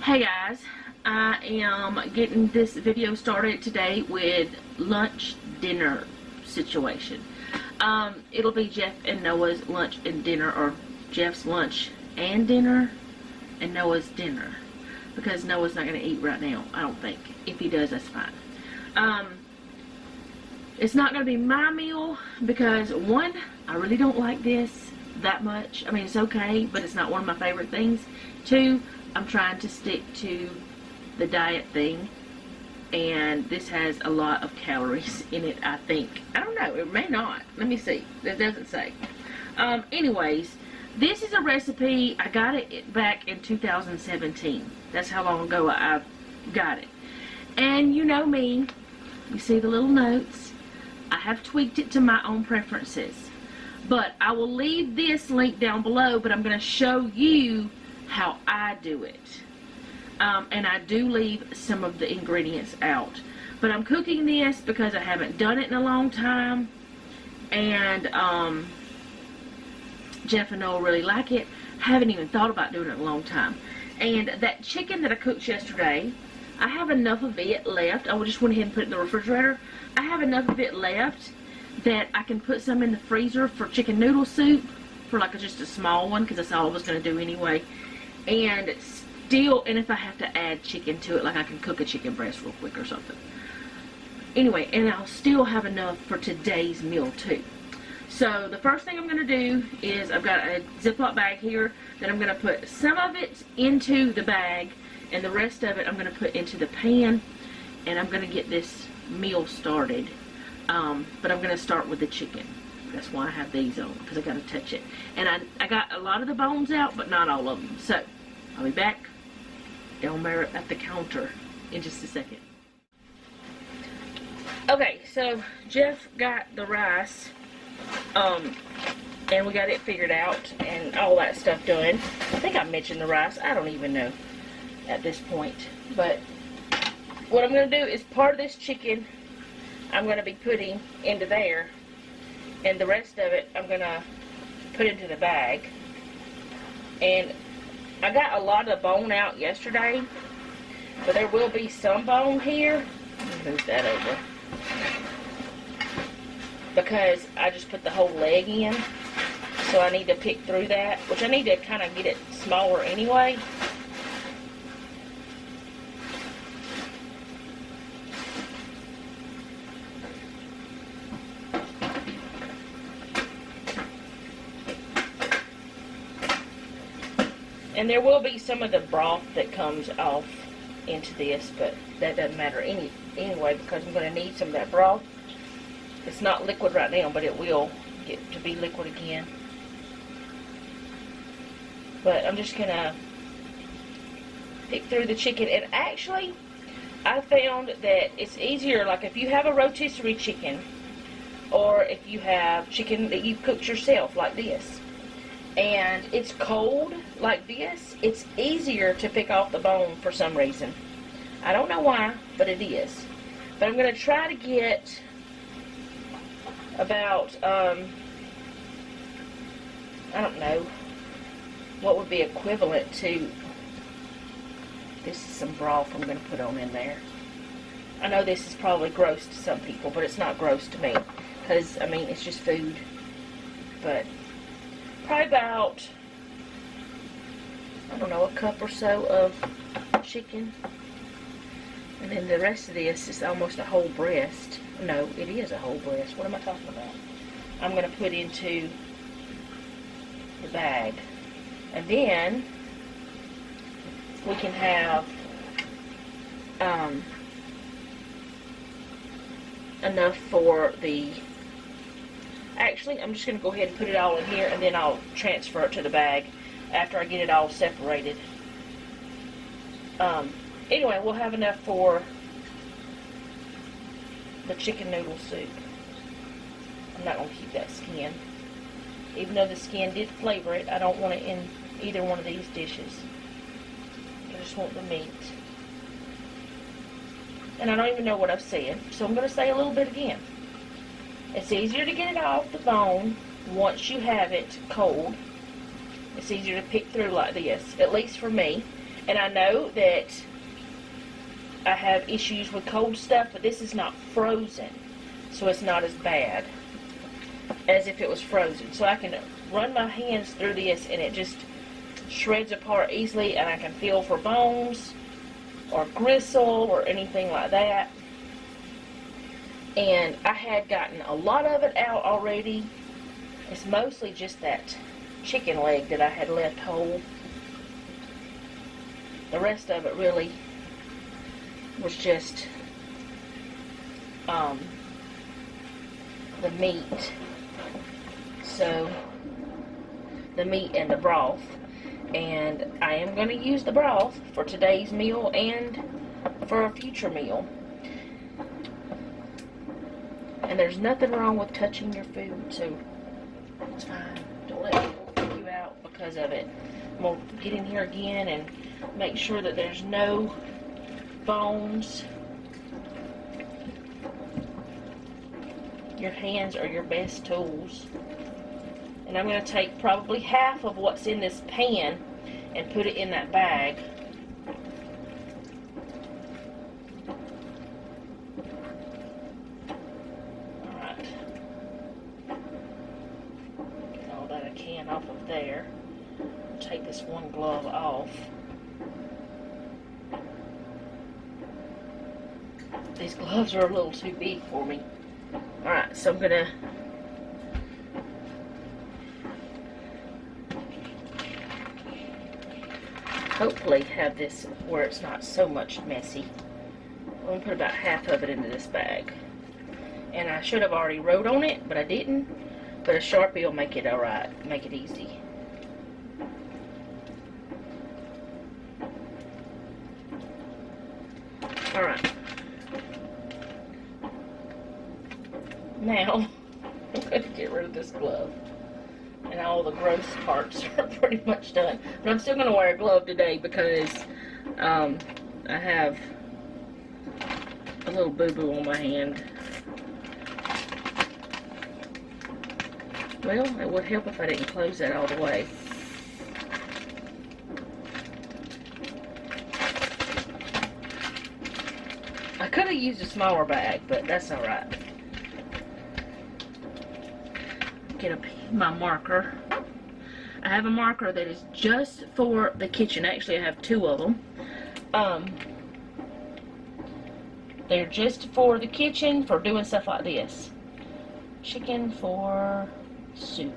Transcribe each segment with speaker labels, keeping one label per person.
Speaker 1: Hey guys, I am getting this video started today with lunch dinner situation. It'll be Jeff and Noah's lunch and dinner, or Jeff's lunch and dinner and Noah's dinner, because Noah's not going to eat right now, I don't think. If he does, that's fine. It's not going to be my meal because, one, I really don't like this that much. I mean, it's okay, but it's not one of my favorite things. Two, I'm trying to stick to the diet thing, and this has a lot of calories in it, I think. I don't know, it may not. Let me see. It doesn't say. Anyways, this is a recipe. I got it back in 2017. That's how long ago I got it. And you know me, you see the little notes. I have tweaked it to my own preferences. But I will leave this link down below, but I'm going to show you how I do it. And I do leave some of the ingredients out. But I'm cooking this because I haven't done it in a long time. And Jeff and Noah really like it. Haven't even thought about doing it in a long time. And that chicken that I cooked yesterday, I have enough of it left. I just went ahead and put it in the refrigerator. I have enough of it left that I can put some in the freezer for chicken noodle soup, for like just a small one, because that's all I was going to do anyway. And still, and if I have to add chicken to it, like I can cook a chicken breast real quick or something. Anyway, and I'll still have enough for today's meal too. So the first thing I'm going to do is, I've got a Ziploc bag here that I'm going to put some of it into the bag, and the rest of it I'm going to put into the pan, and I'm going to get this meal started. But I'm going to start with the chicken. That's why I have these on, because I got to touch it. And I got a lot of the bones out, but not all of them. So I'll be back down there at the counter in just a second. Okay, so Jeff got the rice, and we got it figured out and all that stuff done. I think I mentioned the rice. I don't even know at this point. But what I'm going to do is, part of this chicken I'm going to be putting into there, and the rest of it I'm going to put into the bag. And I got a lot of the bone out yesterday, but there will be some bone here. Let me move that over, because I just put the whole leg in, so I need to pick through that, which I need to kind of get it smaller anyway. And there will be some of the broth that comes off into this, but that doesn't matter anyway, because I'm going to need some of that broth. It's not liquid right now, but it will get to be liquid again. But I'm just going to pick through the chicken. And actually, I found that it's easier, like if you have a rotisserie chicken, or if you have chicken that you cooked yourself like this, and it's cold like this, it's easier to pick off the bone for some reason. I don't know why, but it is. But I'm going to try to get about, I don't know, what would be equivalent to, this is some broth I'm going to put on in there. I know this is probably gross to some people, but it's not gross to me, because, I mean, it's just food. But probably about, I don't know, a cup or so of chicken. And then the rest of this is almost a whole breast. No, it is a whole breast. What am I talking about? I'm going to put into the bag. And then we can have enough for the... Actually, I'm just going to go ahead and put it all in here, and then I'll transfer it to the bag after I get it all separated. Anyway, we'll have enough for the chicken noodle soup. I'm not going to keep that skin. Even though the skin did flavor it, I don't want it in either one of these dishes. I just want the meat. And I don't even know what I've said, so I'm going to say a little bit again. It's easier to get it off the bone once you have it cold. It's easier to pick through like this, at least for me. And I know that I have issues with cold stuff, but this is not frozen, so it's not as bad as if it was frozen. So I can run my hands through this and it just shreds apart easily, and I can feel for bones or gristle or anything like that. And I had gotten a lot of it out already. It's mostly just that chicken leg that I had left whole. The rest of it really was just the meat. So the meat and the broth. And I am going to use the broth for today's meal and for a future meal. And there's nothing wrong with touching your food, so it's fine. Don't let people freak you out because of it. I'm going to get in here again and make sure that there's no bones. Your hands are your best tools. And I'm going to take probably half of what's in this pan and put it in that bag. Alright. Get all that I can off of there. Take this one glove off. These gloves are a little too big for me. Alright, so I'm going to hopefully have this where it's not so much messy. I'm going to put about half of it into this bag. And I should have already wrote on it, but I didn't. But a Sharpie will make it alright, make it easy. Alright. Now, I'm going to get rid of this glove. And all the gross parts are pretty much done. But I'm still going to wear a glove today because I have a little boo-boo on my hand. Well, it would help if I didn't close that all the way. I could have used a smaller bag, but that's alright. Get my marker. I have a marker that is just for the kitchen. Actually, I have two of them. They're just for the kitchen, for doing stuff like this. Chicken for soup.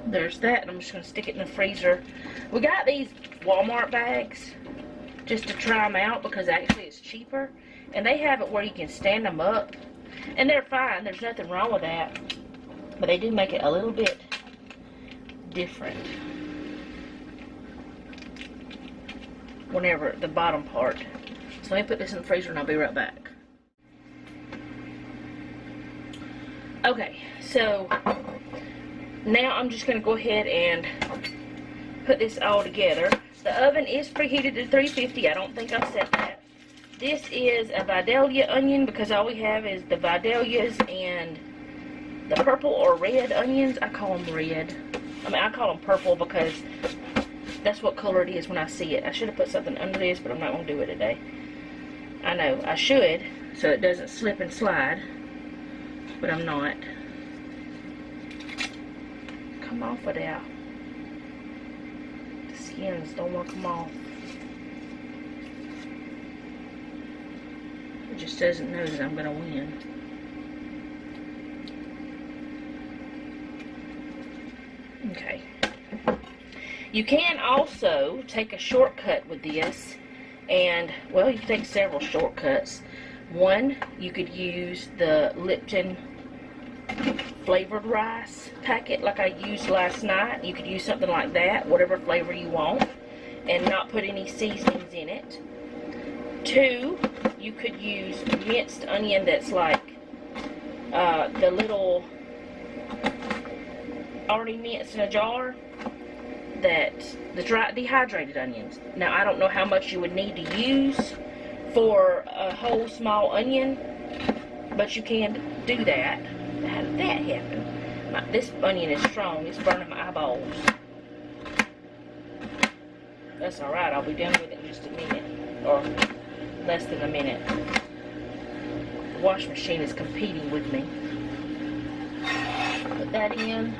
Speaker 1: There's that, and I'm just going to stick it in the freezer. We got these Walmart bags just to try them out because actually it's cheaper. And they have it where you can stand them up. And they're fine. There's nothing wrong with that. But they do make it a little bit different. Whenever the bottom part. So let me put this in the freezer and I'll be right back. Okay, so now I'm just going to go ahead and put this all together. The oven is preheated to 350. I don't think I said that. This is a Vidalia onion because all we have is the Vidalias and the purple or red onions. I call them red. I mean, I call them purple because that's what color it is when I see it. I should have put something under this, but I'm not going to do it today. I know, I should, so it doesn't slip and slide, but I'm not. Come off of that. The skins don't want to come off. It just doesn't know that I'm going to win. Okay. You can also take a shortcut with this, and, well, you can take several shortcuts. One, you could use the Lipton flavored rice packet like I used last night. You could use something like that, whatever flavor you want, and not put any seasonings in it. Two, you could use minced onion that's like the little already minced in a jar, that the dry dehydrated onions. Now I don't know how much you would need to use for a whole small onion, but you can do that. How did that happen? This onion is strong. It's burning my eyeballs. That's alright, I'll be done with it in just a minute, or less than a minute. The washing machine is competing with me. Put that in,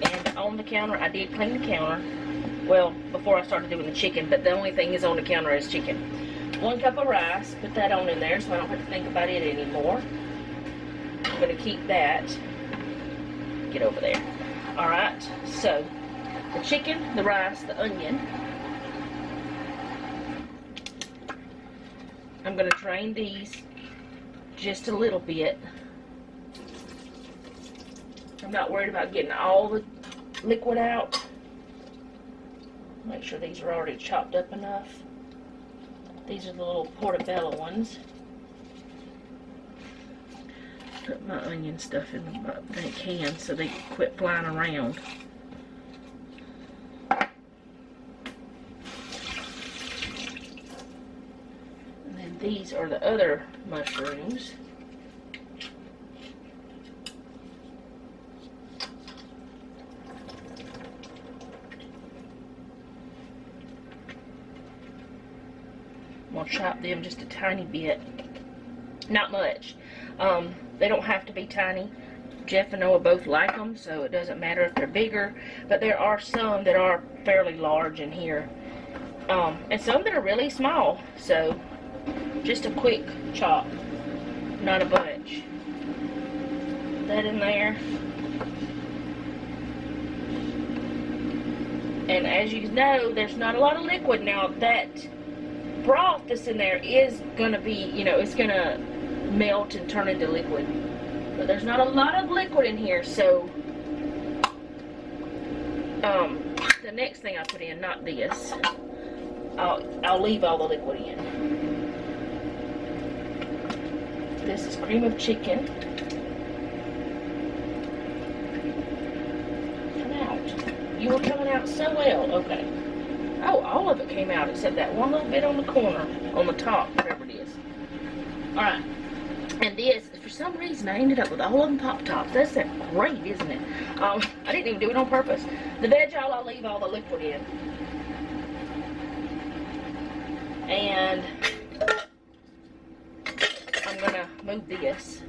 Speaker 1: and on the counter, I did clean the counter. Well, before I started doing the chicken, but the only thing is on the counter is chicken. 1 cup of rice, put that on in there so I don't have to think about it anymore. I'm going to keep that. Get over there. Alright, so the chicken, the rice, the onion. I'm going to drain these just a little bit. I'm not worried about getting all the liquid out. Make sure these are already chopped up enough. These are the little portobello ones. Put my onion stuff in the can so they quit flying around. And then these are the other mushrooms. I'm going to chop them just a tiny bit. Not much. They don't have to be tiny. Jeff and Noah both like them, so it doesn't matter if they're bigger. But there are some that are fairly large in here. And some that are really small. So, just a quick chop. Not a bunch. Put that in there. And as you know, there's not a lot of liquid. Now, that broth that's in there is going to be, you know, it's going to melt and turn into liquid. But there's not a lot of liquid in here, so the next thing I put in, not this, I'll leave all the liquid in. This is cream of chicken. Come out. You were coming out so well. Okay. Oh, all of it came out except that one little bit on the corner, on the top, whatever it is. Alright. And this, for some reason, I ended up with all of them Pop Tops. That's great, isn't it? I didn't even do it on purpose. The veg I'll leave all the liquid in. And I'm going to move this.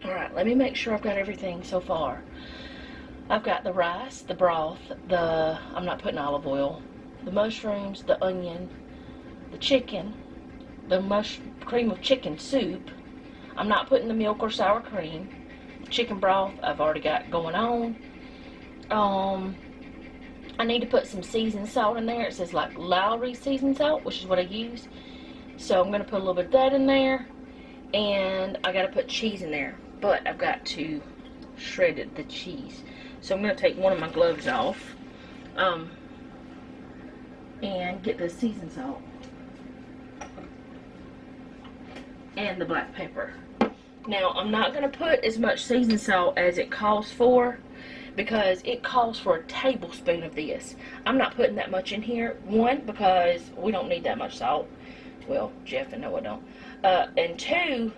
Speaker 1: Alright, let me make sure I've got everything so far. I've got the rice, the broth, I'm not putting olive oil, the mushrooms, the onion, the chicken, the cream of chicken soup. I'm not putting the milk or sour cream. The chicken broth I've already got going on. I need to put some seasoned salt in there. It says like Lowry seasoned salt, which is what I use. So I'm going to put a little bit of that in there. And I got to put cheese in there. But I've got to shred the cheese. So I'm going to take one of my gloves off. And get the seasoned salt. And the black pepper. Now, I'm not going to put as much seasoned salt as it calls for, because it calls for a tablespoon of this. I'm not putting that much in here. One, because we don't need that much salt. Well, Jeff and Noah don't. And two,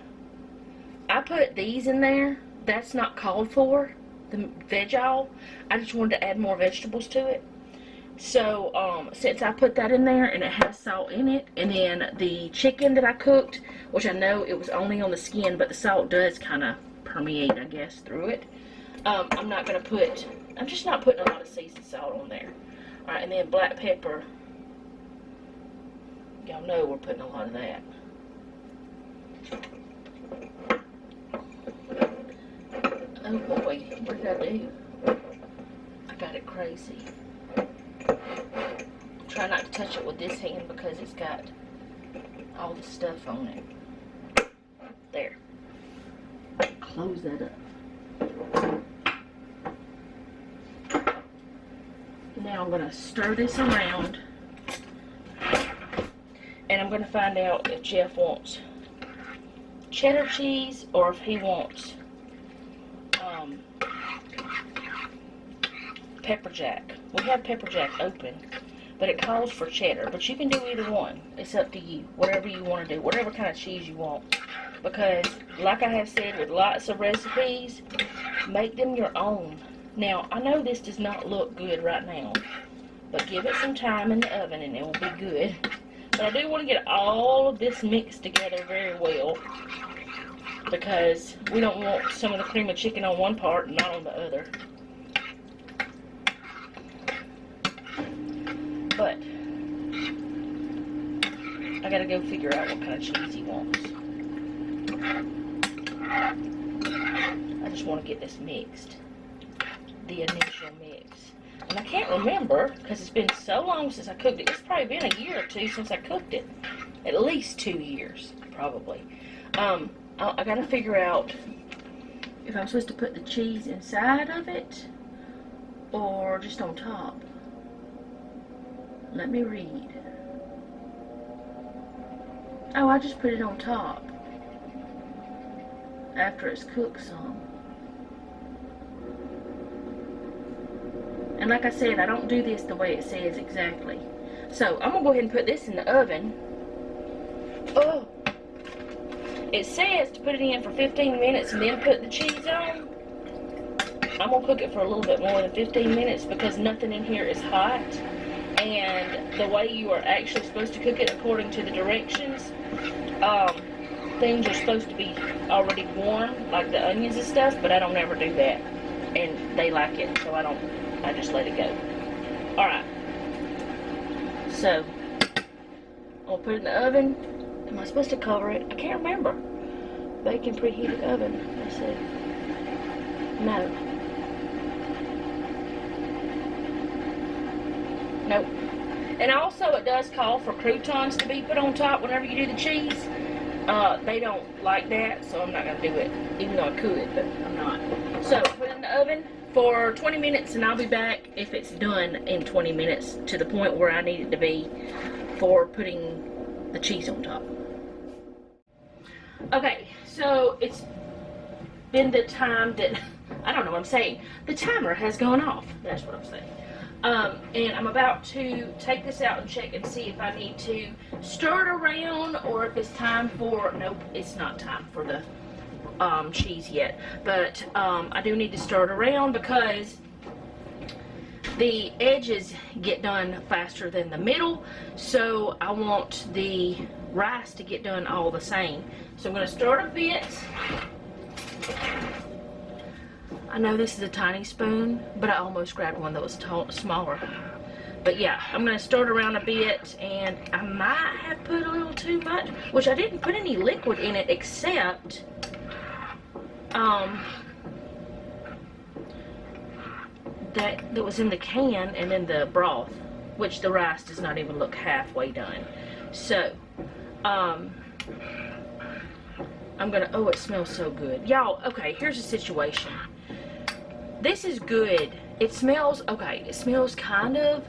Speaker 1: I put these in there. That's not called for, the veg oil. I just wanted to add more vegetables to it. So, since I put that in there and it has salt in it, and then the chicken that I cooked, which I know it was only on the skin, but the salt does kind of permeate, I guess, through it. I'm just not putting a lot of seasoned salt on there. Alright, and then black pepper. Y'all know we're putting a lot of that. Oh boy, what did I do? I got it crazy. Try not to touch it with this hand because it's got all the stuff on it. There. Close that up. Now I'm going to stir this around. And I'm going to find out if Jeff wants cheddar cheese or if he wants pepper jack. We have pepper jack open, but it calls for cheddar. But you can do either one. It's up to you. Whatever you want to do. Whatever kind of cheese you want. Because, like I have said with lots of recipes, make them your own. Now, I know this does not look good right now, but give it some time in the oven and it will be good. But I do want to get all of this mixed together very well, because we don't want some of the cream of chicken on one part and not on the other. But I gotta go figure out what kind of cheese he wants. I just want to get this mixed. The initial mix. And I can't remember, because it's been so long since I cooked it. It's probably been a year or two since I cooked it. At least 2 years, probably. I gotta figure out if I'm supposed to put the cheese inside of it or just on top. Let me read. Oh, I just put it on top after it's cooked some. And like I said, I don't do this the way it says exactly. So I'm gonna go ahead and put this in the oven. Oh, it says to put it in for 15 minutes and then put the cheese on. I'm gonna cook it for a little bit more than 15 minutes because nothing in here is hot. And the way you are actually supposed to cook it according to the directions, things are supposed to be already warm, like the onions and stuff, but I don't ever do that. And they like it, so I just let it go. Alright. So, I'll put it in the oven. Am I supposed to cover it? I can't remember. Bake in preheated oven. Let's see. No. Nope. And also it does call for croutons to be put on top whenever you do the cheese. They don't like that, so I'm not going to do it. Even though I could, but I'm not. So, put it in the oven for 20 minutes and I'll be back if it's done in 20 minutes to the point where I need it to be for putting the cheese on top. Okay, so it's been the time that, I don't know what I'm saying. The timer has gone off. That's what I'm saying. And I'm about to take this out and check and see if I need to stir it around or if it's time for, nope, it's not time for the cheese yet. But I do need to stir it around because the edges get done faster than the middle. So I want the rice to get done all the same. So I'm going to stir it a bit. I know this is a tiny spoon, but I almost grabbed one that was smaller. But yeah, I'm going to stir it around a bit, and I might have put a little too much, which I didn't put any liquid in it except that was in the can and in the broth, which the rice does not even look halfway done. So, I'm gonna, oh, it smells so good. Y'all, okay, here's the situation. This is good. It smells, okay, it smells kind of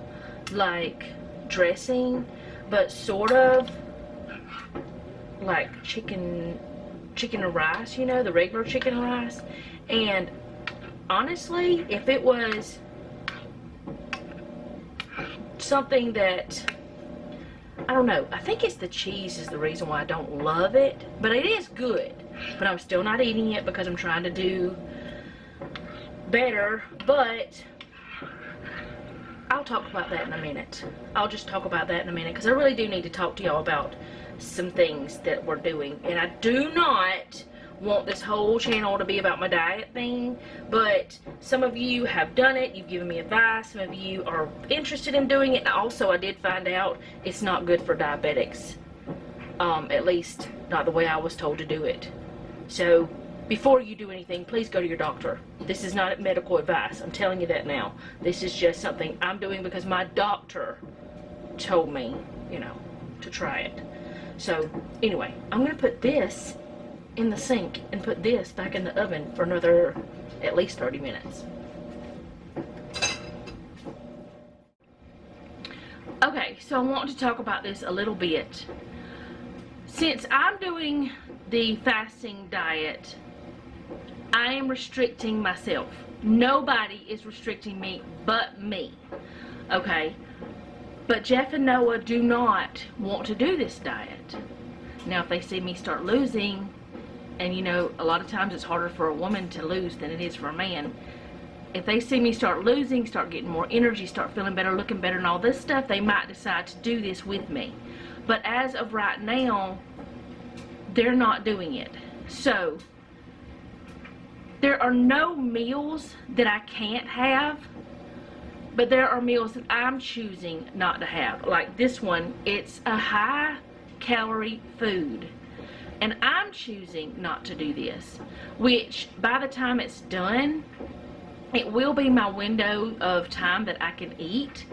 Speaker 1: like dressing, but sort of like chicken and rice, you know, the regular chicken and rice. And honestly, if it was something that, I don't know, I think it's the cheese is the reason why I don't love it, but it is good. But I'm still not eating it because I'm trying to do better, but I'll talk about that in a minute. I'll just talk about that in a minute because I really do need to talk to y'all about some things that we're doing. And I do not want this whole channel to be about my diet thing, but some of you have done it, you've given me advice, some of you are interested in doing it, and also I did find out it's not good for diabetics, at least not the way I was told to do it. So before you do anything, please go to your doctor. This is not medical advice, I'm telling you that now. This is just something I'm doing because my doctor told me, you know, to try it. So anyway, I'm going to put this in the sink and put this back in the oven for another at least 30 minutes. Okay, so I want to talk about this a little bit. Since I'm doing the fasting diet, I am restricting myself. Nobody is restricting me but me. Okay? But Jeff and Noah do not want to do this diet. Now, if they see me start losing, and you know, a lot of times it's harder for a woman to lose than it is for a man, if they see me start losing, start getting more energy, start feeling better, looking better, and all this stuff, they might decide to do this with me. But as of right now, they're not doing it. So there are no meals that I can't have, but there are meals that I'm choosing not to have. Like this one, it's a high calorie food, and I'm choosing not to do this, which by the time it's done, it will be my window of time that I can eat,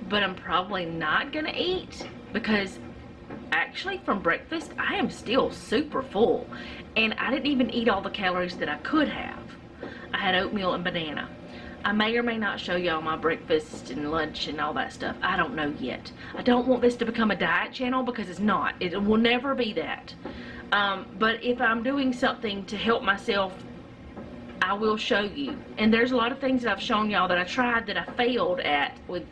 Speaker 1: but I'm probably not gonna eat because actually from breakfast I am still super full, and I didn't even eat all the calories that I could have. I had oatmeal and banana. I may or may not show y'all my breakfast and lunch and all that stuff. I don't know yet. I don't want this to become a diet channel because it's not. It will never be that. But if I'm doing something to help myself, I will show you. And there's a lot of things that I've shown y'all that I tried that I failed at with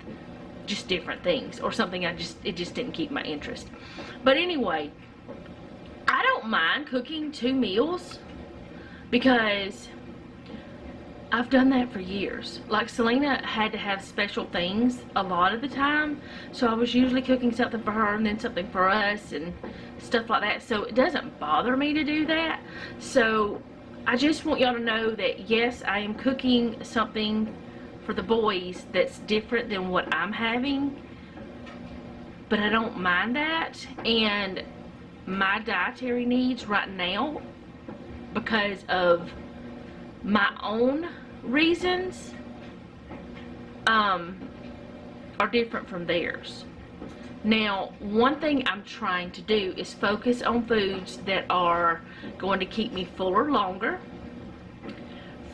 Speaker 1: just different things, or something it just didn't keep my interest. But anyway, I don't mind cooking 2 meals because I've done that for years. Like Selena had to have special things a lot of the time, so I was usually cooking something for her and then something for us and stuff like that. So it doesn't bother me to do that. So I just want y'all to know that yes, I am cooking something for the boys that's different than what I'm having, but I don't mind that. And my dietary needs right now, because of my own reasons, are different from theirs. Now, one thing I'm trying to do is focus on foods that are going to keep me fuller longer,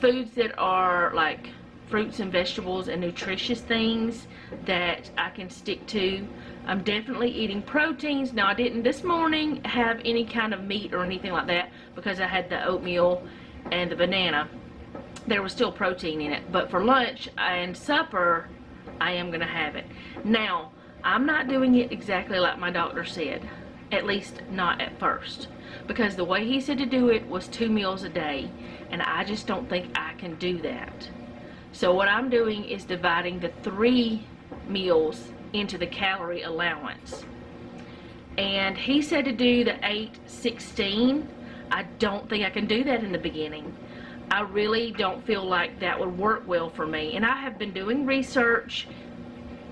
Speaker 1: foods that are like fruits and vegetables and nutritious things that I can stick to. I'm definitely eating proteins. Now, I didn't this morning have any kind of meat or anything like that because I had the oatmeal and the banana. There was still protein in it, but for lunch and supper I am going to have it. Now, I'm not doing it exactly like my doctor said, at least not at first, because the way he said to do it was 2 meals a day, and I just don't think I can do that. So what I'm doing is dividing the 3 meals into the calorie allowance, and he said to do the 8-16. I don't think I can do that in the beginning. I really don't feel like that would work well for me, and I have been doing research.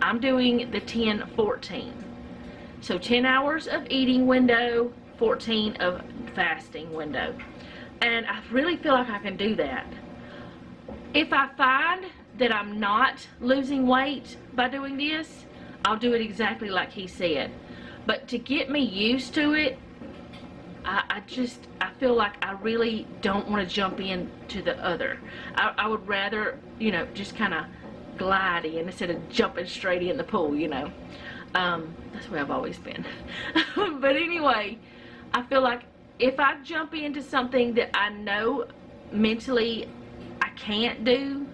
Speaker 1: I'm doing the 10-14. So 10 hours of eating window, 14 of fasting window. And I really feel like I can do that. If I find that I'm not losing weight by doing this, I'll do it exactly like he said. But to get me used to it, I feel like I really don't want to jump into the other. I would rather, you know, just kind of glide in instead of jumping straight in the pool, you know. That's where I've always been. But anyway, I feel like if I jump into something that I know mentally I can't do,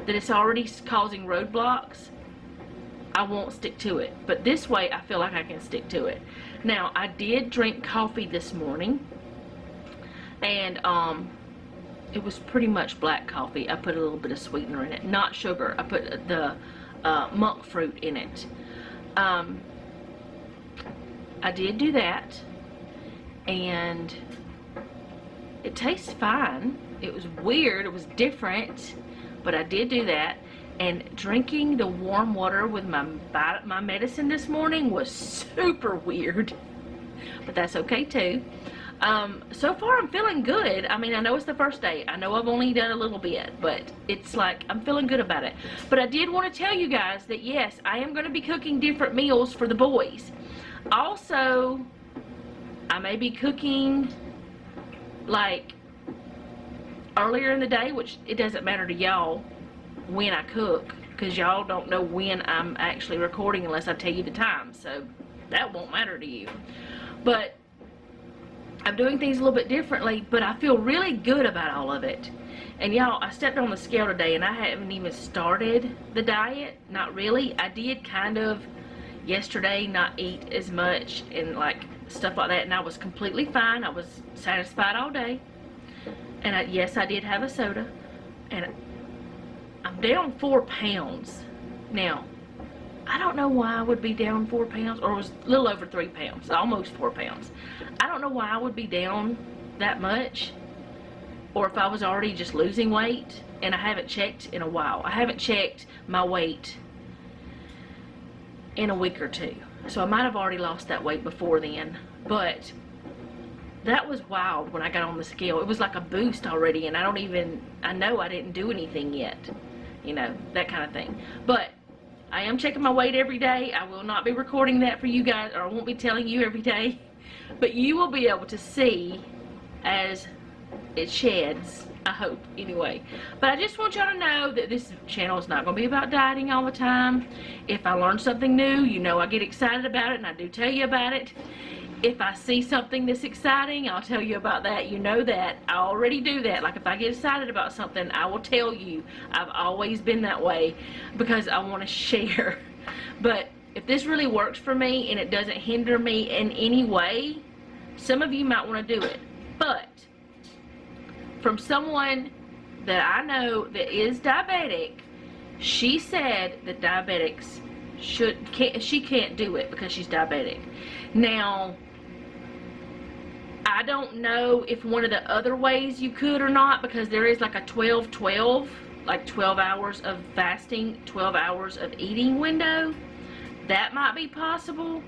Speaker 1: that it's already causing roadblocks, I won't stick to it. But this way, I feel like I can stick to it. Now, I did drink coffee this morning, and it was pretty much black coffee. I put a little bit of sweetener in it, not sugar. I put the monk fruit in it. I did do that, and it tastes fine. It was weird, it was different, but I did do that. And drinking the warm water with my medicine this morning was super weird, but that's okay too. So far I'm feeling good. I mean, I know it's the first day. I know I've only done a little bit, but it's like I'm feeling good about it. But I did want to tell you guys that yes, I am going to be cooking different meals for the boys. Also, I may be cooking like earlier in the day, which it doesn't matter to y'all when I cook, because y'all don't know when I'm actually recording unless I tell you the time, so that won't matter to you. But I'm doing things a little bit differently, but I feel really good about all of it. And y'all, I stepped on the scale today and I haven't even started the diet. Not really. I did kind of yesterday not eat as much and like stuff like that, and I was completely fine. I was satisfied all day. And yes, I did have a soda, and I'm down 4 pounds. Now, I don't know why I would be down 4 pounds, or it was a little over 3 pounds, almost 4 pounds. I don't know why I would be down that much, or if I was already just losing weight, and I haven't checked in a while. I haven't checked my weight in a week or two. So I might have already lost that weight before then, but that was wild when I got on the scale. It was like a boost already, and I know I didn't do anything yet, you know, that kind of thing. But I am checking my weight every day. I will not be recording that for you guys, or I won't be telling you every day, but you will be able to see as it sheds, I hope, anyway. But I just want y'all to know that this channel is not going to be about dieting all the time. If I learn something new, you know I get excited about it, and I do tell you about it. If I see something that's exciting, I'll tell you about that. You know that. I already do that. Like, if I get excited about something, I will tell you. I've always been that way because I want to share. But if this really works for me and it doesn't hinder me in any way, some of you might want to do it. But from someone that I know that is diabetic, she said that diabetics she can't do it because she's diabetic. Now, I don't know if one of the other ways you could or not, because there is like a 12-12, like 12 hours of fasting, 12 hours of eating window. That might be possible,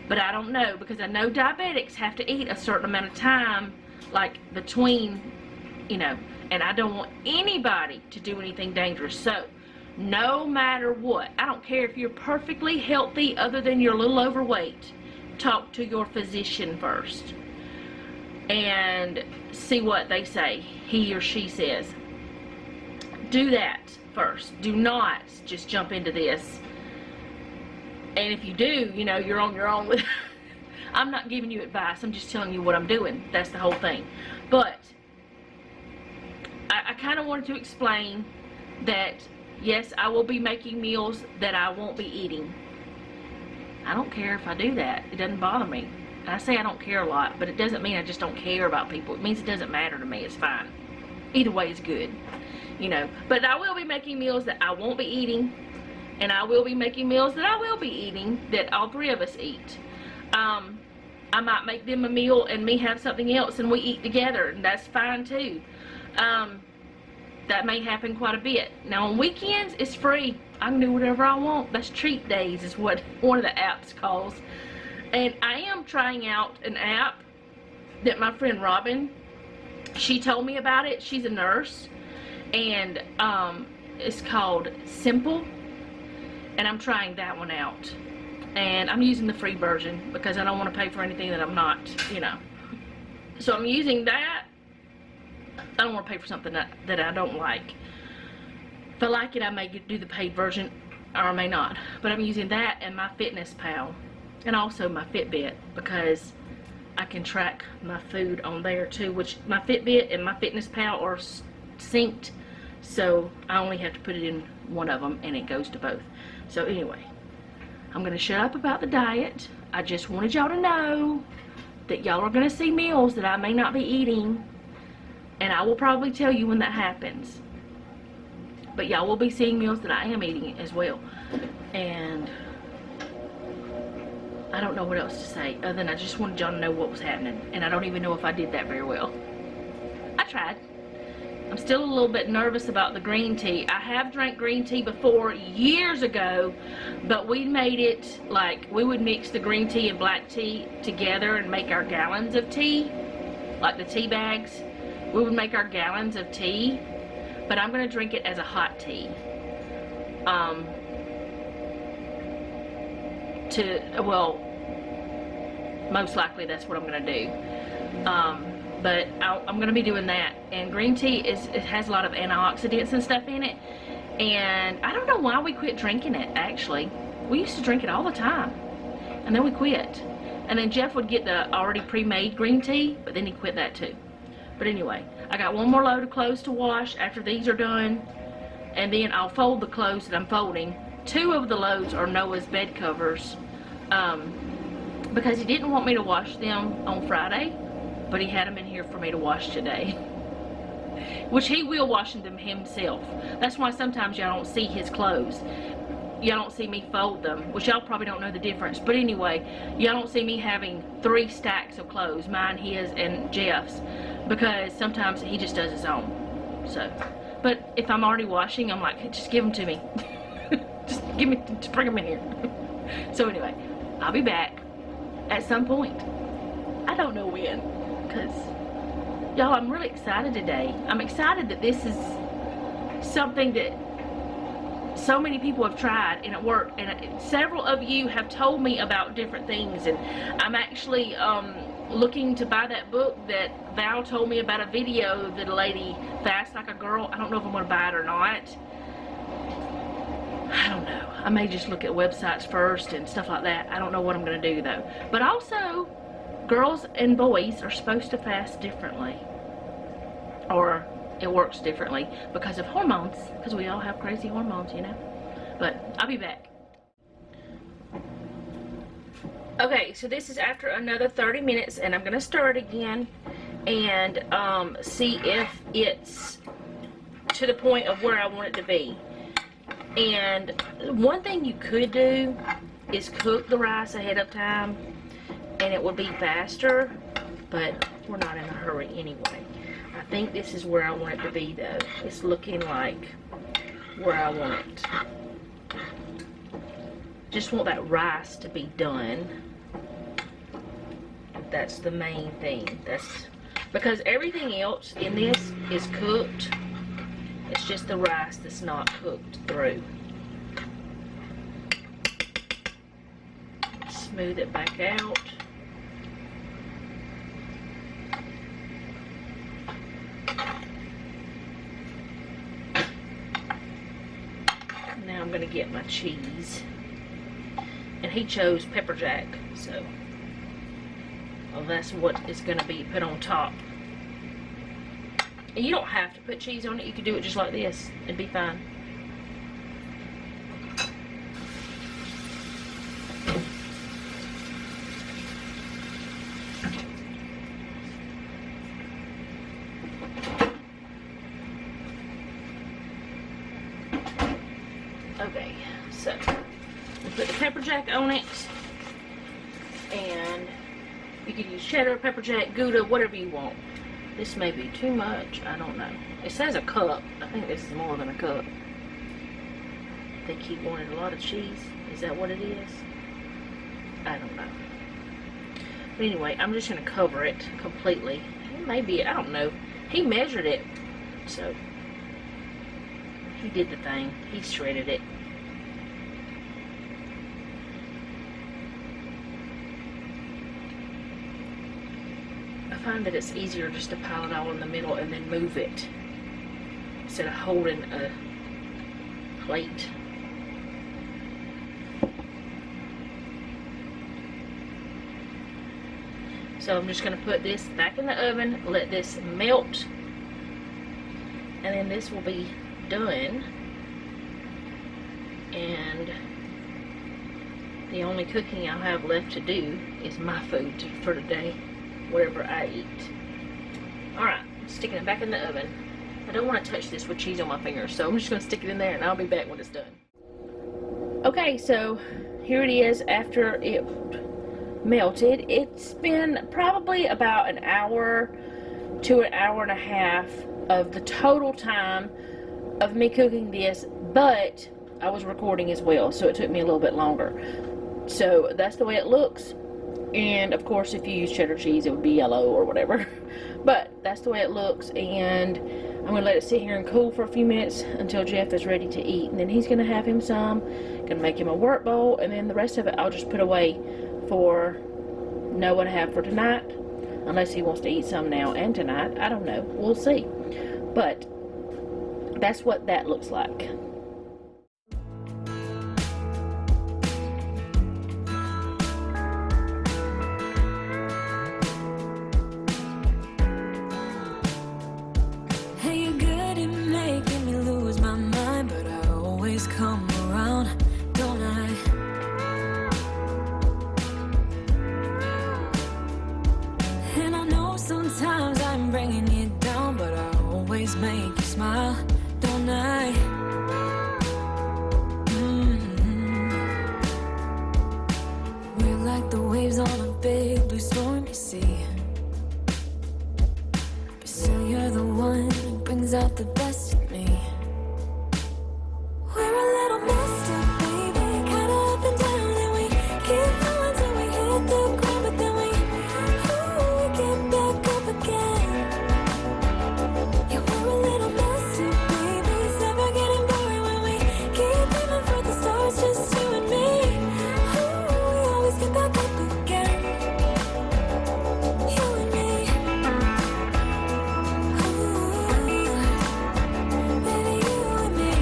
Speaker 1: but I don't know, because I know diabetics have to eat a certain amount of time, like between, you know, and I don't want anybody to do anything dangerous. So no matter what, I don't care if you're perfectly healthy other than you're a little overweight, talk to your physician first and see what they say, he or she says. Do that first. Do not just jump into this. And if you do, you know, you're on your own with I'm not giving you advice, I'm just telling you what I'm doing. That's the whole thing. But I kind of wanted to explain that, yes, I will be making meals that I won't be eating. I don't care if I do that. It doesn't bother me. I say I don't care a lot, but it doesn't mean I just don't care about people. It means it doesn't matter to me. It's fine. Either way is good, you know. But I will be making meals that I won't be eating, and I will be making meals that I will be eating, that all three of us eat. I might make them a meal and me have something else and we eat together, and that's fine too. That may happen quite a bit. Now on weekends, it's free. I can do whatever I want. That's treat days is what one of the apps calls. And I am trying out an app that my friend Robin, she told me about it. She's a nurse, and it's called Simple, and I'm trying that one out. And I'm using the free version because I don't want to pay for anything that I'm not, you know. So I'm using that. I don't want to pay for something that I don't like. If I like it, I may do the paid version, or I may not. But I'm using that and my Fitness Pal, and also my Fitbit, because I can track my food on there too, which my Fitbit and my Fitness Pal are synced, so I only have to put it in one of them and it goes to both. So anyway, I'm going to shut up about the diet. I just wanted y'all to know that y'all are going to see meals that I may not be eating, and I will probably tell you when that happens. But y'all will be seeing meals that I am eating as well. And I don't know what else to say other than I just wanted y'all to know what was happening. And I don't even know if I did that very well. I tried. I'm still a little bit nervous about the green tea. I have drank green tea before years ago, but we made it like we would mix the green tea and black tea together and make our gallons of tea, like the tea bags. We would make our gallons of tea, but I'm going to drink it as a hot tea. Well, most likely that's what I'm going to do. But I'm going to be doing that. And green tea, it has a lot of antioxidants and stuff in it. And I don't know why we quit drinking it, actually. We used to drink it all the time. And then we quit. And then Jeff would get the already pre-made green tea, but then he quit that too. But anyway, I got one more load of clothes to wash after these are done. And then I'll fold the clothes that I'm folding. 2 of the loads are Noah's bed covers. Because he didn't want me to wash them on Friday. But he had them in here for me to wash today. Which he will wash them himself. That's why sometimes y'all don't see his clothes. Y'all don't see me fold them, which y'all probably don't know the difference. But anyway, y'all don't see me having 3 stacks of clothes, mine, his, and Jeff's, because sometimes he just does his own. So, but if I'm already washing, I'm like, just give them to me. just bring them in here. So anyway, I'll be back at some point. I don't know when, because y'all, I'm really excited today. I'm excited that this is something that so many people have tried and it worked, and several of you have told me about different things, and I'm actually looking to buy that book that Val told me about, a video that a lady fasts like a girl. I don't know if I'm going to buy it or not. I don't know. I may just look at websites first and stuff like that. I don't know what I'm going to do though. But also, girls and boys are supposed to fast differently, or it works differently because of hormones, because we all have crazy hormones, you know. But I'll be back. Okay, so this is after another 30 minutes, and I'm going to stir it again and see if it's to the point of where I want it to be. And one thing you could do is cook the rice ahead of time, and it would be faster, but we're not in a hurry anyway. I think this is where I want it to be though. It's looking like where I want it. Just want that rice to be done. That's the main thing. That's because everything else in this is cooked. It's just the rice that's not cooked through. Smooth it back out. Now I'm going to get my cheese. And he chose pepper jack, so well, that's what is going to be put on top. And you don't have to put cheese on it. You can do it just like this. It'd be fine. Okay, so we'll put the pepper jack on it, and you can use cheddar, pepper jack, Gouda, whatever you want. This may be too much, I don't know. It says a cup. I think this is more than a cup. I think he wanted a lot of cheese. Is that what it is? I don't know. But anyway, I'm just going to cover it completely. It may be, I don't know. He measured it, so he did the thing. He shredded it. I find that it's easier just to pile it all in the middle and then move it instead of holding a plate. So I'm just going to put this back in the oven, let this melt, and then this will be done. And the only cooking I'll have left to do is my food for today, whatever I eat. Alright, sticking it back in the oven. I don't want to touch this with cheese on my fingers, so I'm just going to stick it in there and I'll be back when it's done. Okay, so here it is after it melted. It's been probably about an hour to an hour and a half of the total time of me cooking this, but I was recording as well, so it took me a little bit longer. So that's the way it looks. And of course, if you use cheddar cheese, it would be yellow or whatever. But that's the way it looks, and I'm going to let it sit here and cool for a few minutes until Jeff is ready to eat. And then he's going to have him some. Going to make him a work bowl, and then the rest of it I'll just put away for Noah to have for tonight. Unless he wants to eat some now and tonight. I don't know. We'll see. But that's what that looks like.
Speaker 2: Come around, don't I? And I know sometimes I'm bringing you down, but I always always make you smile, don't I? We're like the waves on a big blue stormy sea. But still you're the one who brings out the best in me. We're a little messed up, baby, kinda up and down, and we keep falling till we hit the ground, but then we get back up again. Yeah, we're a little messed up, baby, it's never getting boring when we keep aiming for the stars, just you and me. We always get back up again. You and me. Baby, you and me.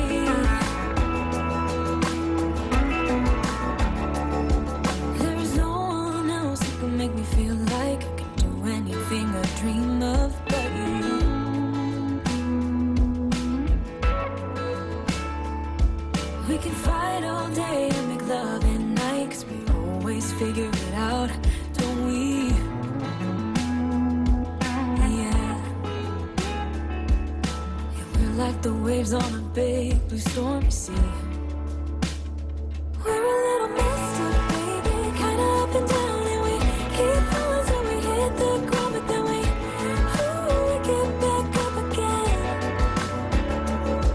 Speaker 2: There's no one else who can make me feel like I can do anything I dream of but you. We can fight all day and make love at night, 'cause we always figure it out, don't we? Yeah. Yeah, we're like the waves on a big blue stormy sea. We're a little messed up, baby, kinda up and down, and we keep falling till we hit the ground, but then we get back up again.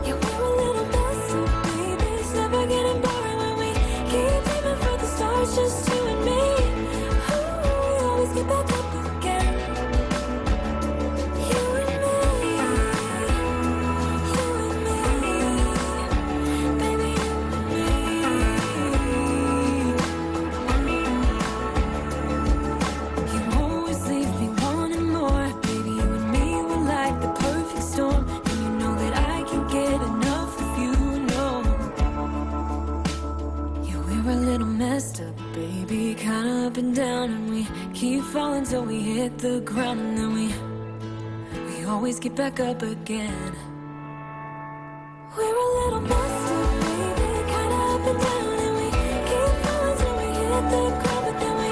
Speaker 2: Yeah, we're a little messed up, baby, it's never getting boring when we keep aiming for the stars, just you and me. We always get back up again. You and me. You and me. Baby, you and me. You always leave me wanting more. Baby, you and me were like the perfect storm, and you know that I can't get enough of you, no. Yeah, we're a little messed up, baby, kinda up and down, and we keep falling till we hit the ground, and then we always get back up again. We're a little messed up, baby, kinda up and down, and we keep falling till we hit the ground, but then we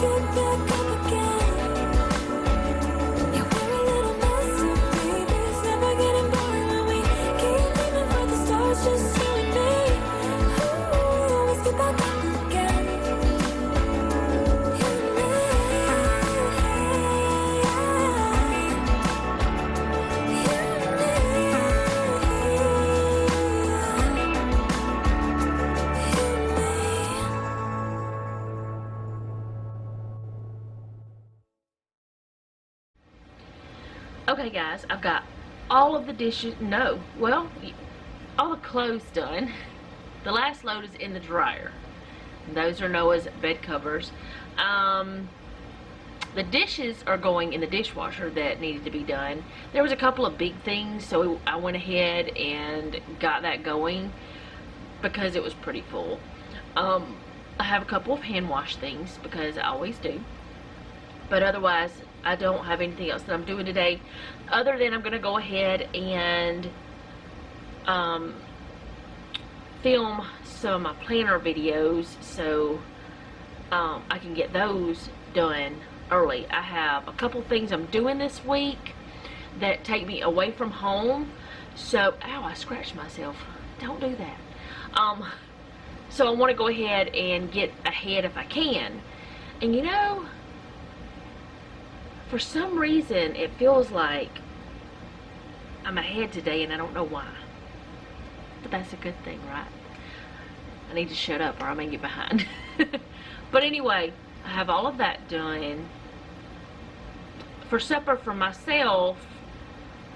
Speaker 2: get back up again. Yeah, we're a little messed up, baby, it's never getting boring when we keep aiming for the stars, just you and me. We always get back up again. You and me. You and me.
Speaker 1: Okay, guys, I've got all of the dishes, all the clothes done. The last load is in the dryer. Those are Noah's bed covers. The dishes are going in the dishwasher that needed to be done. There was a couple of big things, so I went ahead and got that going because it was pretty full. I have a couple of hand wash things because I always do. But otherwise, I don't have anything else that I'm doing today, other than I'm going to go ahead and film some of my planner videos so I can get those done early. I have a couple things I'm doing this week that take me away from home. So, ow, I scratched myself. Don't do that. So I want to go ahead and get ahead if I can. And you know, for some reason, it feels like I'm ahead today, and I don't know why. But that's a good thing, right? I need to shut up or I may get behind. But anyway, I have all of that done. For supper for myself,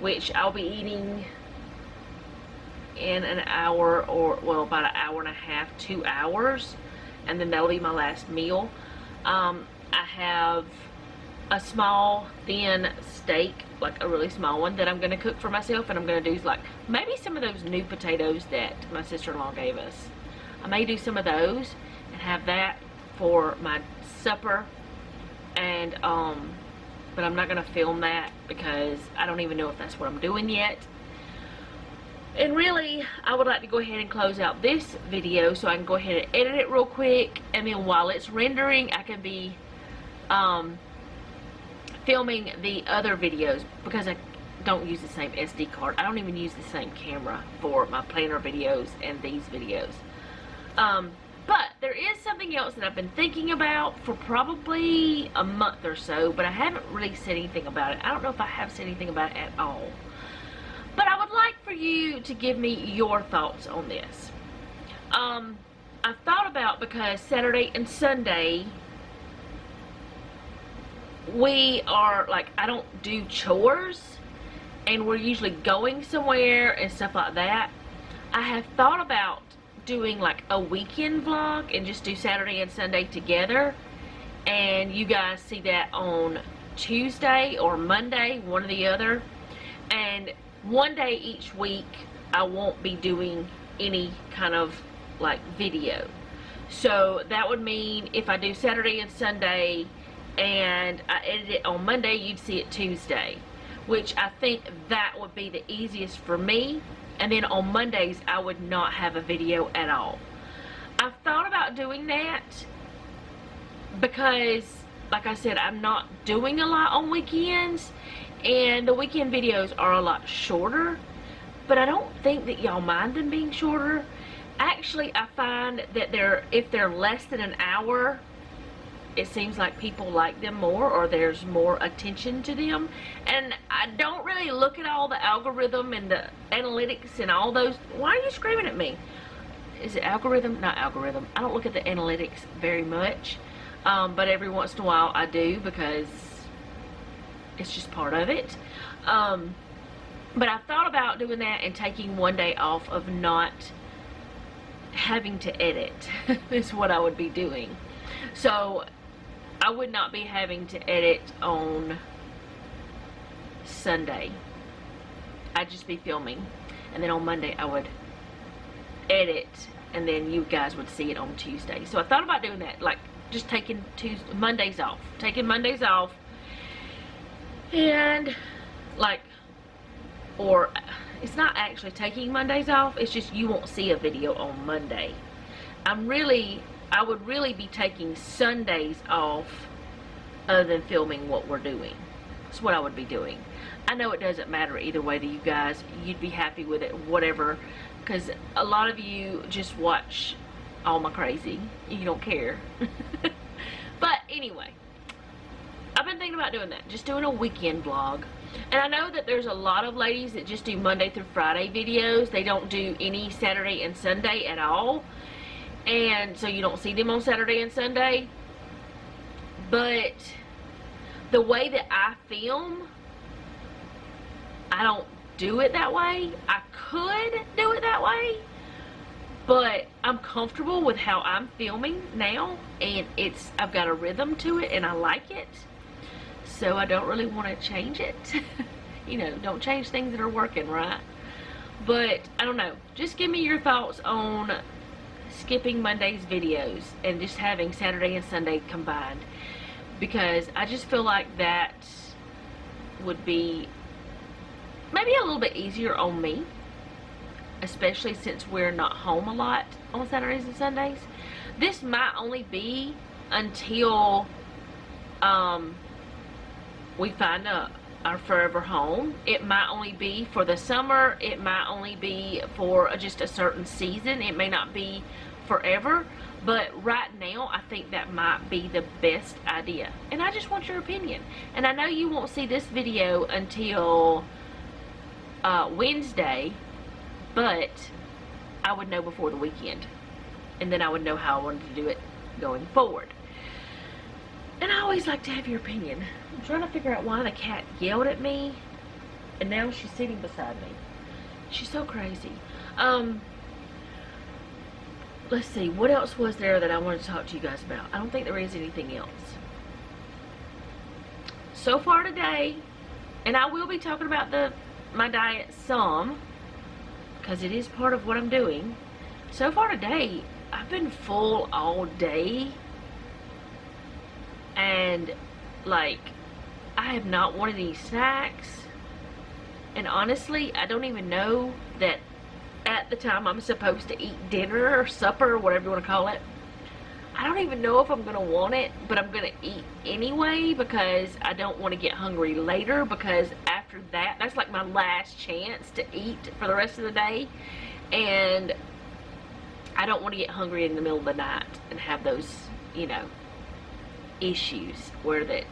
Speaker 1: which I'll be eating in an hour, or, well, about an hour and a half, 2 hours. And then that'll be my last meal. I have a small thin steak, like a really small one, that I'm going to cook for myself, and I'm going to do like maybe some of those new potatoes that my sister-in-law gave us. I may do some of those and have that for my supper, and but I'm not going to film that because I don't even know if that's what I'm doing yet. And really, I would like to go ahead and close out this video so I can go ahead and edit it real quick, and then while it's rendering, I can be filming the other videos, because don't use the same SD card. I don't even use the same camera for my planner videos and these videos. But there is something else that I've been thinking about for probably a month or so, but I haven't really said anything about it. I don't know if I have said anything about it at all. But I would like for you to give me your thoughts on this. I thought about, because Saturday and Sunday, we are, like, I don't do chores, and we're usually going somewhere and stuff like that. I have thought about doing like a weekend vlog and just do Saturday and Sunday together, and you guys see that on Tuesday or Monday, one or the other. And one day each week I won't be doing any kind of like video. So that would mean if I do Saturday and Sunday and I edit it on Monday, you'd see it Tuesday, which I think that would be the easiest for me. And then on Mondays, I would not have a video at all. I've thought about doing that because, like I said, I'm not doing a lot on weekends, and the weekend videos are a lot shorter, but I don't think that y'all mind them being shorter. Actually, I find that if they're less than an hour, it seems like people like them more, or there's more attention to them. And I don't really look at all the algorithm and the analytics and all those. Why are you screaming at me? Is it algorithm? Not algorithm. I don't look at the analytics very much, but every once in a while I do, because it's just part of it. But I thought about doing that and taking one day off of not having to edit is what I would be doing. So I would not be having to edit on Sunday. I'd just be filming, and then on Monday I would edit, and then you guys would see it on Tuesday. So I thought about doing that, like just taking Mondays off, and like, or it's not actually taking Mondays off, it's just you won't see a video on Monday. I would really be taking Sundays off other than filming what we're doing. That's what I would be doing. I know it doesn't matter either way to you guys. You'd be happy with it, whatever, because a lot of you just watch all my crazy. You don't care. But anyway, I've been thinking about doing that, just doing a weekend vlog. And I know that there's a lot of ladies that just do Monday through Friday videos. They don't do any Saturday and Sunday at all. And so you don't see them on Saturday and Sunday. But the way that I film, I don't do it that way. I could do it that way, but I'm comfortable with how I'm filming now, and I've got a rhythm to it, and I like it. So I don't really want to change it. You know, don't change things that are working, right? But I don't know. Just give me your thoughts on skipping Monday's videos and just having Saturday and Sunday combined, because I just feel like that would be maybe a little bit easier on me, especially since we're not home a lot on Saturdays and Sundays. This might only be until we find our forever home. It might only be for the summer. It might only be for just a certain season. It may not be forever. But right now, I think that might be the best idea. And I just want your opinion. And I know you won't see this video until Wednesday, but I would know before the weekend. And then I would know how I wanted to do it going forward. And I always like to have your opinion. I'm trying to figure out why the cat yelled at me, and now she's sitting beside me. She's so crazy. Let's see, what else was there that I wanted to talk to you guys about? I don't think there is anything else. So far today, and I will be talking about my diet some, because it is part of what I'm doing. So far today, I've been full all day, and like, I have not wanted any snacks, and honestly, I don't even know that at the time I'm supposed to eat dinner or supper or whatever you want to call it, I don't even know if I'm going to want it, but I'm going to eat anyway because I don't want to get hungry later, because after that, that's like my last chance to eat for the rest of the day. And I don't want to get hungry in the middle of the night and have those, you know, issues where that,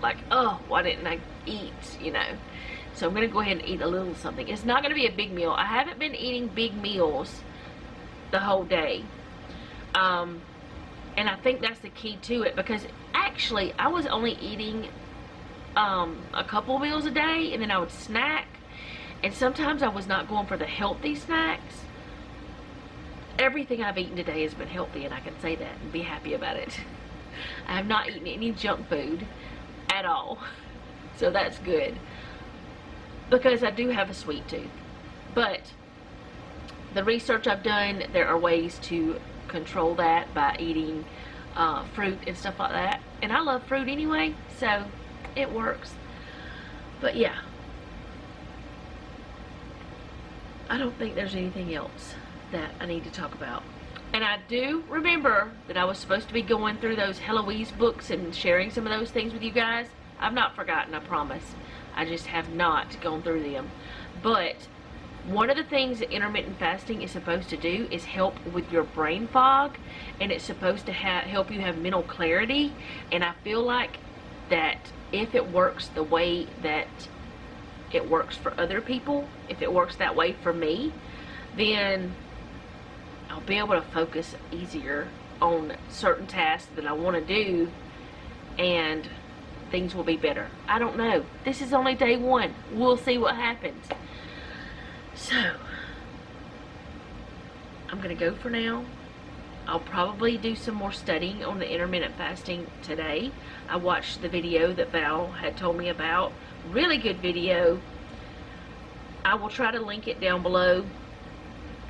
Speaker 1: like, oh, why didn't I eat, you know. So I'm going to go ahead and eat a little something. It's not going to be a big meal. I haven't been eating big meals the whole day. And I think that's the key to it, because actually I was only eating a couple meals a day, and then I would snack, and sometimes I was not going for the healthy snacks. Everything I've eaten today has been healthy, and I can say that and be happy about it. I have not eaten any junk food at all, so that's good, because I do have a sweet tooth. But the research I've done, there are ways to control that by eating fruit and stuff like that, and I love fruit anyway, so it works. But yeah, I don't think there's anything else that I need to talk about. And I do remember that I was supposed to be going through those Heloise books and sharing some of those things with you guys. I've not forgotten, I promise. I just have not gone through them. But one of the things that intermittent fasting is supposed to do is help with your brain fog, and it's supposed to help you have mental clarity. And I feel like that if it works the way that it works for other people, if it works that way for me, then I'll be able to focus easier on certain tasks that I want to do, and things will be better. I don't know. This is only day one. We'll see what happens. So, I'm going to go for now. I'll probably do some more studying on the intermittent fasting today. I watched the video that Val had told me about. Really good video. I will try to link it down below.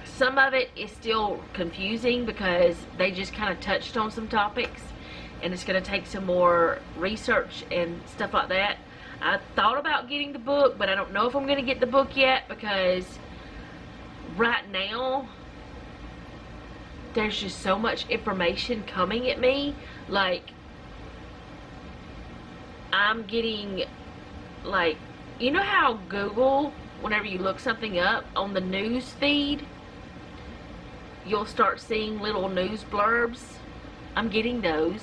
Speaker 1: Some of it is still confusing because they just kind of touched on some topics, and it's going to take some more research and stuff like that. I thought about getting the book, but I don't know if I'm going to get the book yet, because right now there's just so much information coming at me. Like, I'm getting, like, you know how Google, whenever you look something up on the news feed, you'll start seeing little news blurbs? I'm getting those.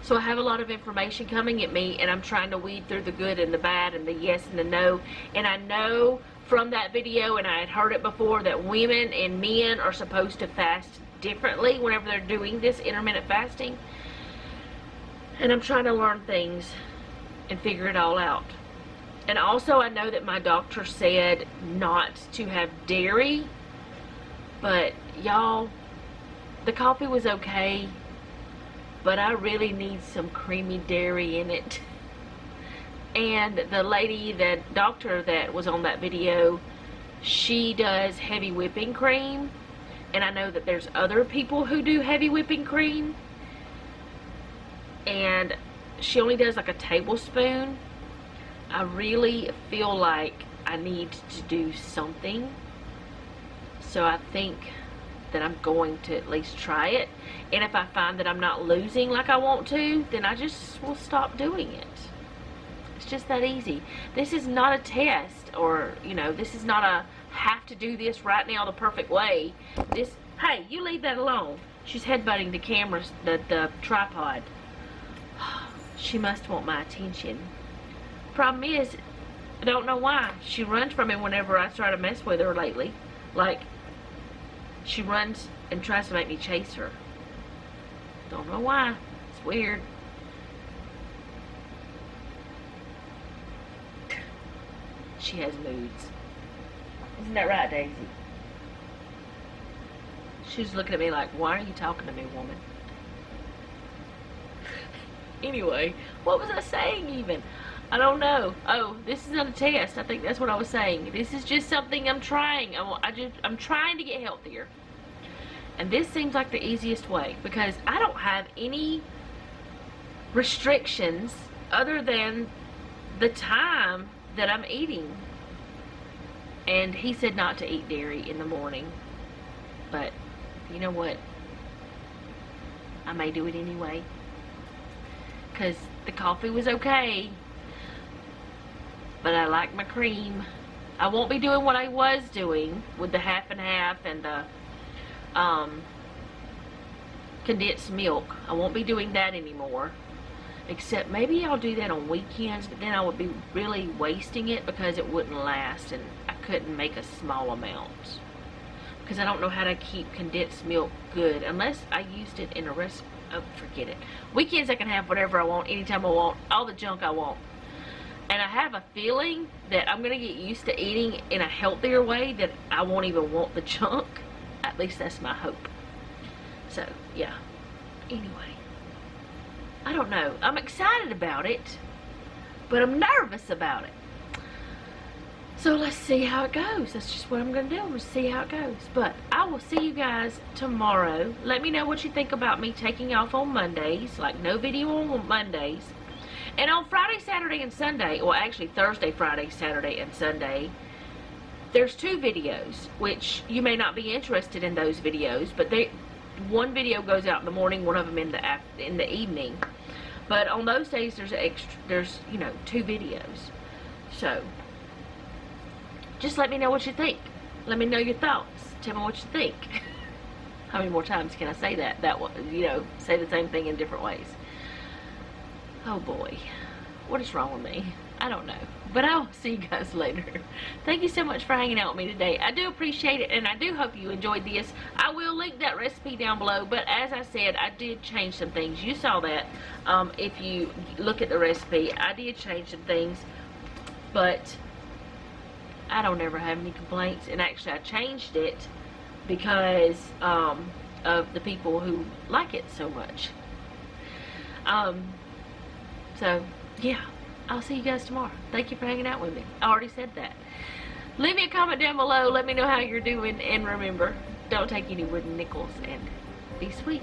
Speaker 1: So I have a lot of information coming at me, and I'm trying to weed through the good and the bad and the yes and the no. And I know from that video, and I had heard it before, that women and men are supposed to fast differently whenever they're doing this intermittent fasting. And I'm trying to learn things and figure it all out. And also, I know that my doctor said not to have dairy, but y'all, the coffee was okay, but I really need some creamy dairy in it. And the lady, the doctor that was on that video, she does heavy whipping cream, and I know that there's other people who do heavy whipping cream, and she only does like a tablespoon. I really feel like I need to do something, so I think that I'm going to at least try it. And if I find that I'm not losing like I want to, then I just will stop doing it. It's just that easy. This is not a test, or, you know, this is not a have to do this right now the perfect way. This, hey, you leave that alone. She's headbutting the cameras, the tripod. She must want my attention. Problem is, I don't know why. She runs from me whenever I try to mess with her lately. Like, she runs and tries to make me chase her. Don't know why. It's weird. She has moods. Isn't that right, Daisy? She's looking at me like, why are you talking to me, woman? Anyway, what was I saying even? I don't know. Oh, this is not a test. I think that's what I was saying. This is just something I'm trying. I'm trying to get healthier. And this seems like the easiest way, because I don't have any restrictions other than the time that I'm eating. And he said not to eat dairy in the morning. But you know what? I may do it anyway. Because the coffee was okay. But I like my cream. I won't be doing what I was doing with the half and half and the condensed milk. I won't be doing that anymore. Except maybe I'll do that on weekends, but then I would be really wasting it because it wouldn't last and I couldn't make a small amount. Because I don't know how to keep condensed milk good unless I used it in a recipe. Oh, forget it. Weekends I can have whatever I want, anytime I want, all the junk I want. And I have a feeling that I'm going to get used to eating in a healthier way that I won't even want the junk. At least that's my hope. So, yeah. Anyway. I don't know. I'm excited about it, but I'm nervous about it. So let's see how it goes. That's just what I'm going to do. I'm going to see how it goes. But I will see you guys tomorrow. Let me know what you think about me taking off on Mondays. Like no video on Mondays. And on Friday, Saturday, and Sunday, well actually Thursday, Friday, Saturday, and Sunday, there's 2 videos, which you may not be interested in those videos, but one video goes out in the morning, one of them in the evening. But on those days, there's you know 2 videos. So just let me know what you think. Let me know your thoughts. Tell me what you think. How many more times can I say that? You know, say the same thing in different ways. Oh boy, what is wrong with me? I don't know. But I'll see you guys later. Thank you so much for hanging out with me today. I do appreciate it, and I do hope you enjoyed this. I will link that recipe down below, but as I said, I did change some things. You saw that if you look at the recipe. I did change some things, but I don't ever have any complaints. And actually, I changed it because of the people who like it so much. So, yeah. I'll see you guys tomorrow. Thank you for hanging out with me. I already said that. Leave me a comment down below. Let me know how you're doing. And remember, don't take any wooden nickels and be sweet.